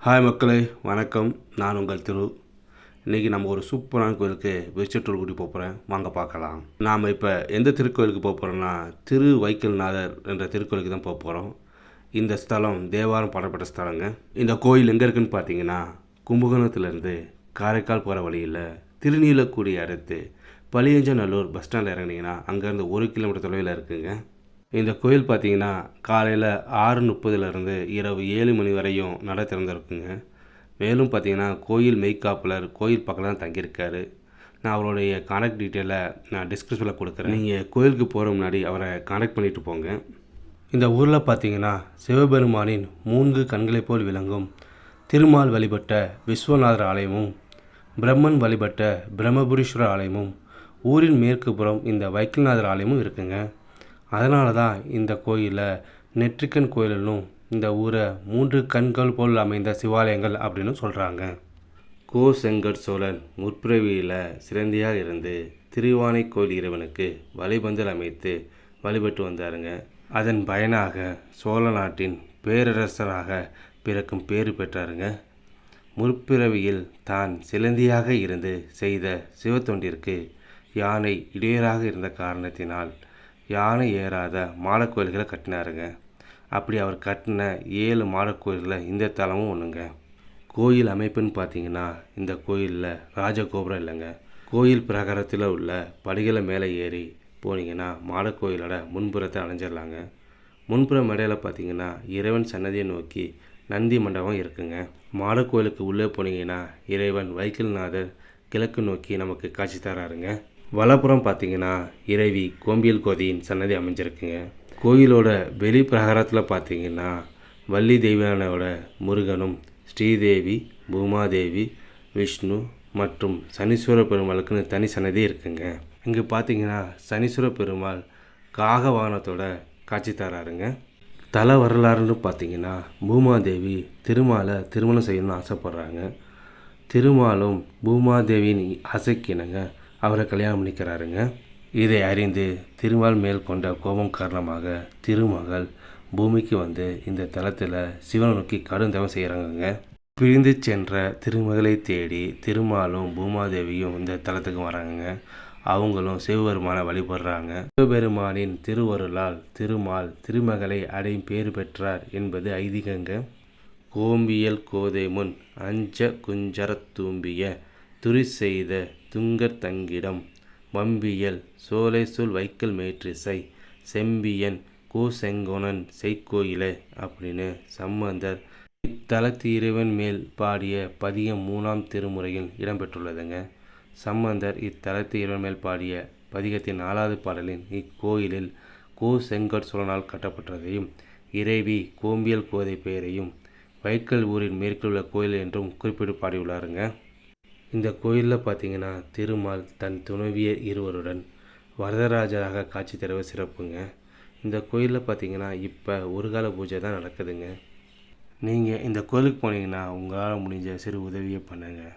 Hi மக்களே, வணக்கம். நான் உங்கள் திரு. இன்றைக்கி நம்ம ஒரு சூப்பரான கோயிலுக்கு விசிட் டூர் கூட்டி போகிறேன். வாங்க பார்க்கலாம். நாம் இப்போ எந்த திருக்கோயிலுக்கு போக போகிறோம்னா வைக்கல்நாதர் என்ற திருக்கோயிலுக்கு தான் போக போகிறோம். இந்த ஸ்தலம் தேவாரம் பாடப்பட்ட ஸ்தலங்க. இந்த கோயில் எங்கே இருக்குதுன்னு பார்த்தீங்கன்னா, கும்பகோணத்துலேருந்து காரைக்கால் போகிற வழியில் திருநீலக்குடி அடுத்து பழியஞ்சநல்லூர் பஸ் ஸ்டாண்டில் இறங்கினீங்கன்னா அங்கேருந்து 1 கிலோமீட்டர் தொலைவில் இருக்குதுங்க. இந்த கோயில் பார்த்திங்கன்னா காலையில் 6:30 இரவு 7 மணி வரையும் நடை திறந்துருக்குங்க. மேலும் பார்த்திங்கன்னா கோயில் மெய்க்காப்புலர் கோயில் பக்கம் தான் தங்கியிருக்காரு. நான் அவருடைய கான்டாக்ட் டீட்டெயிலை நான் டிஸ்கிரிப்ஷனில் கொடுக்குறேன். நீங்கள் கோயிலுக்கு போகிற முன்னாடி அவரை கான்டாக்ட் பண்ணிவிட்டு போங்க. இந்த ஊரில் பார்த்திங்கன்னா சிவபெருமானின் 3 கண்களைப் போல் விளங்கும் திருமால் வழிபட்ட விஸ்வநாதர் ஆலயமும், பிரம்மன் வழிபட்ட பிரம்மபுரீஸ்வரர் ஆலயமும், ஊரின் மேற்கு புறம் இந்த வைக்கல்நாதர் ஆலயமும் இருக்குங்க. அதனால தான் இந்த கோயிலில் நெற்றிக்கண் கோயிலும் இந்த ஊரை 3 கண்கள் போல் அமைந்த சிவாலயங்கள் அப்படின்னு சொல்கிறாங்க. செங்கட் சோழன் முற்பிறவியில் சிறந்தியாக இருந்து திருவானைக்கோயில் இறைவனுக்கு வழிபந்தல் அமைத்து வழிபட்டு வந்தாருங்க. அதன் பயனாக சோழ நாட்டின் பேரரசராக பிறக்கும் பேறு பெற்றாருங்க. முற்பிறவியில் தான் சிலந்தியாக இருந்து செய்த சிவத்தொண்டிற்கு யானை இடையூறாக இருந்த காரணத்தினால் யானை ஏறாத மாடக்கோயில்களை கட்டினாருங்க. அப்படி அவர் கட்டின 7 மாடக்கோயில்களில் இந்த தலமும் ஒன்றுங்க. கோயில் அமைப்புன்னு பார்த்தீங்கன்னா, இந்த கோயிலில் ராஜகோபுரம் இல்லைங்க. கோயில் பிரகாரத்தில் உள்ள படிகளை மேலே ஏறி போனீங்கன்னா மாடக்கோயிலோட முன்புறத்தை அடைஞ்சிடலாங்க. முன்புற மேடையில் பார்த்தீங்கன்னா இறைவன் சன்னதியை நோக்கி நந்தி மண்டபம் இருக்குங்க. மாடக்கோயிலுக்கு உள்ளே போனீங்கன்னா இறைவன் வைக்கல்நாதர் கிழக்கு நோக்கி நமக்கு காட்சி தராருங்க. வலப்புறம் பார்த்தீங்கன்னா இறைவி கோம்பியல் கோதையின் சன்னதி அமைஞ்சிருக்குங்க. கோயிலோட வெளி பிரகாரத்தில் பார்த்தீங்கன்னா வள்ளி தெய்வானோட முருகனும், ஸ்ரீதேவி, பூமாதேவி, விஷ்ணு மற்றும் சனீஸ்வர பெருமாளுக்குன்னு தனி சன்னதி இருக்குங்க. இங்கே பார்த்தீங்கன்னா சனீஸ்வர பெருமாள் காக வாகனத்தோட காட்சி தராருங்க. தல வரலாறுன்னு பார்த்தீங்கன்னா, பூமாதேவி திருமாலை திருமணம் செய்யணும்னு ஆசைப்படுறாங்க. திருமாலும் பூமாதேவியின் ஆசைக்கிணங்க அவரை கல்யாணம் பண்ணிக்கிறாருங்க. இதை அறிந்து திருமால் மேல் கொண்ட கோபம் காரணமாக திருமகள் பூமிக்கு வந்து இந்த தலத்தில் சிவனை நோக்கி கடும் தவம் செய்கிறாங்க. பிரிந்து சென்ற திருமகளை தேடி திருமாலும் பூமாதேவியும் இந்த தலத்துக்கு வராங்க. அவங்களும் சிவபெருமானை வழிபடுறாங்க. சிவபெருமானின் திருவருளால் திருமால் திருமகளை அடையும் பேறு பெற்றார் என்பது ஐதீகங்க. கோம்பியல் கோதை முன் அஞ்ச குஞ்சரத் தூம்பிய துரி செய்த துங்கர் தங்கிடம் வம்பியல் சோலைசூல் வைக்கல் மேற்றிசை செம்பியன் செங்கோணன் செய்கோயிலே அப்படின்னு சம்பந்தர் இத்தலத்து இறைவன் மேல் பாடிய பதிகம் 3ஆம் திருமுறையில் இடம்பெற்றுள்ளதுங்க. சம்பந்தர் இத்தலத்து இறைவன் மேல் பாடிய பதிகத்தின் 4வது பாடலின் இக்கோயிலில் செங்கட் சோழனால் கட்டப்பட்டதையும் இறைவி கோம்பியல் கோதை பெயரையும் வைக்கல் ஊரின் மேற்கில் உள்ள கோயில் என்றும் குறிப்பிட்டு பாடியுள்ளாருங்க. இந்த கோயிலில் பார்த்தீங்கன்னா திருமால் தன் துணைவியர் இருவருடன் வரதராஜராக காட்சி தருவ சிறப்புங்க. இந்த கோயிலில் பார்த்தீங்கன்னா இப்போ ஒரு கால பூஜை தான் நடக்குதுங்க. நீங்கள் இந்த கோயிலுக்கு போனீங்கன்னா உங்களால் முடிஞ்ச சிறு உதவியை பண்ணுங்கள்.